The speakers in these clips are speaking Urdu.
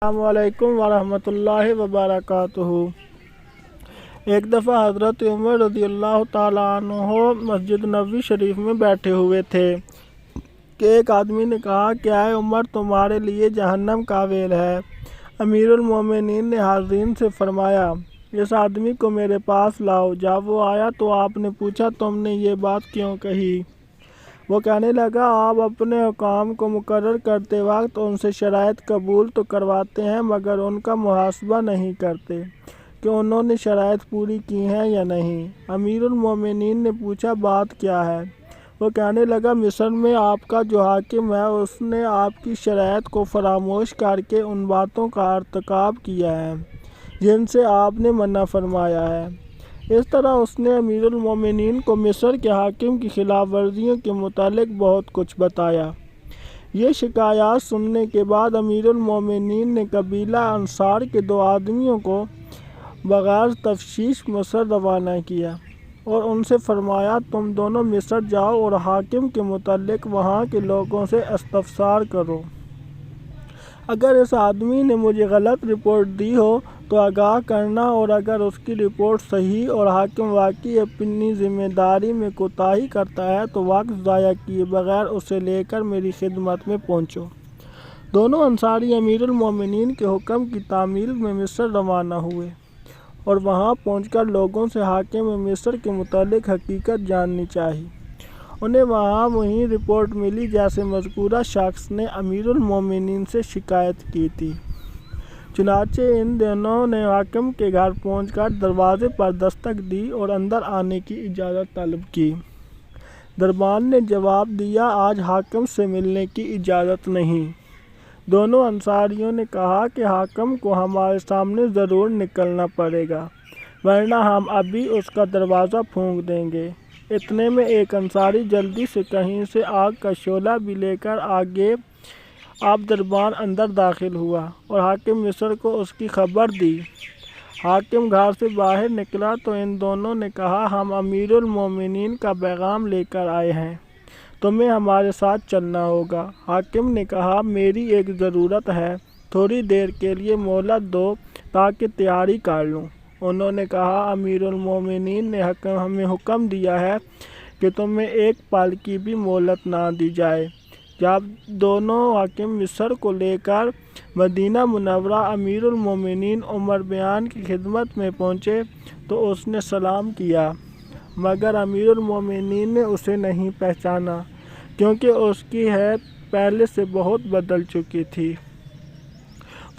السلام علیکم ورحمۃ اللہ وبرکاتہ۔ ایک دفعہ حضرت عمر رضی اللہ تعالیٰ عنہ مسجد نبوی شریف میں بیٹھے ہوئے تھے کہ ایک آدمی نے کہا کہ اے عمر، تمہارے لیے جہنم کا ویل ہے۔ امیر المومنین نے حاضرین سے فرمایا، اس آدمی کو میرے پاس لاؤ۔ جب وہ آیا تو آپ نے پوچھا، تم نے یہ بات کیوں کہی؟ وہ کہنے لگا، آپ اپنے حکام کو مقرر کرتے وقت ان سے شرائط قبول تو کرواتے ہیں مگر ان کا محاسبہ نہیں کرتے کہ انہوں نے شرائط پوری کی ہیں یا نہیں۔ امیر المومنین نے پوچھا، بات کیا ہے؟ وہ کہنے لگا، مصر میں آپ کا جو حاکم ہے اس نے آپ کی شرائط کو فراموش کر کے ان باتوں کا ارتکاب کیا ہے جن سے آپ نے منع فرمایا ہے۔ اس طرح اس نے امیر المومنین کو مصر کے حاکم کی خلاف ورزیوں کے متعلق بہت کچھ بتایا۔ یہ شکایات سننے کے بعد امیر المومنین نے قبیلہ انصار کے 2 آدمیوں کو بغیر تفتیش مصر روانہ کیا اور ان سے فرمایا، تم دونوں مصر جاؤ اور حاکم کے متعلق وہاں کے لوگوں سے استفسار کرو۔ اگر اس آدمی نے مجھے غلط رپورٹ دی ہو تو آگاہ کرنا، اور اگر اس کی رپورٹ صحیح اور حاکم واقعی اپنی ذمہ داری میں کوتاہی کرتا ہے تو وقت ضائع کیے بغیر اسے لے کر میری خدمت میں پہنچو۔ دونوں انصاری امیر المومنین کے حکم کی تعمیل میں مصر روانہ ہوئے اور وہاں پہنچ کر لوگوں سے حاکم مصر کے متعلق حقیقت جاننی چاہی۔ انہیں وہی رپورٹ ملی جیسے مذکورہ شخص نے امیر المومنین سے شکایت کی تھی۔ چنانچہ ان دونوں نے حاکم کے گھر پہنچ کر دروازے پر دستک دی اور اندر آنے کی اجازت طلب کی۔ دربان نے جواب دیا، آج حاکم سے ملنے کی اجازت نہیں۔ دونوں انصاریوں نے کہا کہ حاکم کو ہمارے سامنے ضرور نکلنا پڑے گا ورنہ ہم ابھی اس کا دروازہ پھونک دیں گے۔ اتنے میں ایک انصاری جلدی سے کہیں سے آگ کا شعلہ بھی لے کر آگے اب دربان اندر داخل ہوا اور حاکم مصر کو اس کی خبر دی۔ حاکم گھر سے باہر نکلا تو ان دونوں نے کہا، ہم امیر المومنین کا پیغام لے کر آئے ہیں، تمہیں ہمارے ساتھ چلنا ہوگا۔ حاکم نے کہا، میری ایک ضرورت ہے، تھوڑی دیر کے لیے مہلت دو تاکہ تیاری کر لوں۔ انہوں نے کہا، امیر المومنین نے ہمیں حکم دیا ہے کہ تمہیں ایک پل کی بھی مہلت نہ دی جائے۔ جب دونوں حاکم مصر کو لے کر مدینہ منورہ امیر المومنین عمر بیان کی خدمت میں پہنچے تو اس نے سلام کیا مگر امیر المومنین نے اسے نہیں پہچانا کیونکہ اس کی حیت پہلے سے بہت بدل چکی تھی۔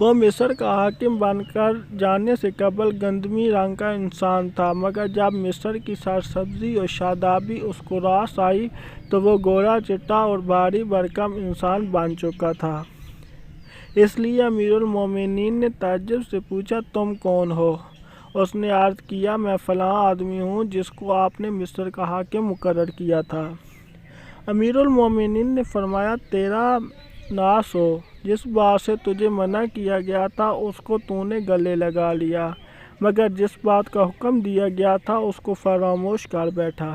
وہ مصر کا حاکم بن کر جانے سے قبل گندمی رنگ کا انسان تھا مگر جب مصر کی سرسبزی اور شادابی اس کو راس آئی تو وہ گورا چٹا اور بھاری بھرکم انسان بن چکا تھا۔ اس لیے امیر المومنین نے تعجب سے پوچھا، تم کون ہو؟ اس نے عرض کیا، میں فلاں آدمی ہوں جس کو آپ نے مصر کا حاکم مقرر کیا تھا۔ امیر المومنین نے فرمایا، تیرا ناس ہو، جس بات سے تجھے منع کیا گیا تھا اس کو تو نے گلے لگا لیا مگر جس بات کا حکم دیا گیا تھا اس کو فراموش کر بیٹھا۔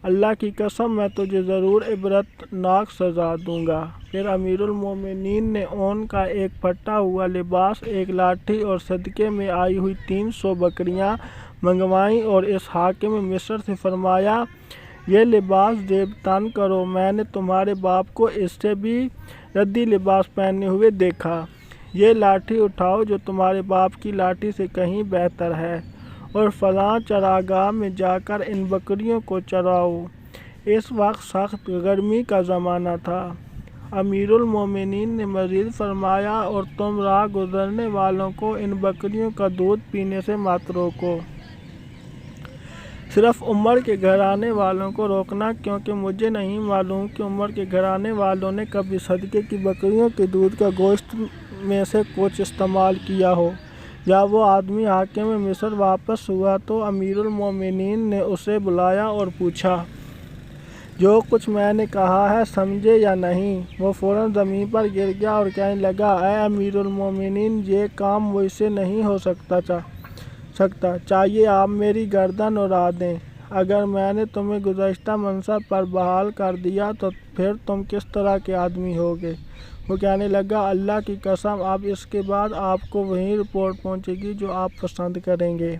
اللہ کی قسم میں تجھے ضرور عبرت ناک سزا دوں گا۔ پھر امیر المومنین نے اون کا ایک پھٹا ہوا لباس، ایک لاٹھی اور صدقے میں آئی ہوئی 300 بکریاں منگوائیں اور اس حاکم مصر سے فرمایا، یہ لباس زیب تن کرو، میں نے تمہارے باپ کو اس سے بھی ردی لباس پہنے ہوئے دیکھا۔ یہ لاٹھی اٹھاؤ جو تمہارے باپ کی لاٹھی سے کہیں بہتر ہے اور فلاں چراگاہ میں جا کر ان بکریوں کو چراؤ۔ اس وقت سخت گرمی کا زمانہ تھا۔ امیر المومنین نے مزید فرمایا، اور تم راہ گزرنے والوں کو ان بکریوں کا دودھ پینے سے مت روکو، صرف عمر کے گھرانے والوں کو روکنا، کیونکہ مجھے نہیں معلوم کہ عمر کے گھرانے والوں نے کبھی صدقے کی بکریوں کے دودھ کا گوشت میں سے کچھ استعمال کیا ہو۔ جب وہ آدمی حاکم مصر واپس ہوا تو امیر المومنین نے اسے بلایا اور پوچھا، جو کچھ میں نے کہا ہے سمجھے یا نہیں؟ وہ فوراً زمین پر گر گیا اور کہنے لگا، اے امیر المومنین، یہ کام مجھ سے نہیں ہو سکتا، چاہیے آپ میری گردن اڑا دیں۔ اگر میں نے تمہیں گزشتہ منصب پر بحال کر دیا تو پھر تم کس طرح کے آدمی ہوگے؟ وہ کہنے لگا اللہ کی قسم اب اس کے بعد آپ کو وہی رپورٹ پہنچے گی جو آپ پسند کریں گے۔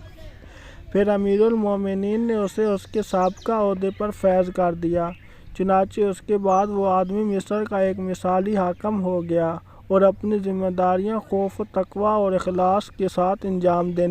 پھر امیر المومنین نے اسے اس کے سابقہ عہدے پر فیض کر دیا۔ چنانچہ اس کے بعد وہ آدمی مصر کا ایک مثالی حاکم ہو گیا اور اپنی ذمہ داریاں خوف و تقویٰ اور اخلاص کے ساتھ انجام دینے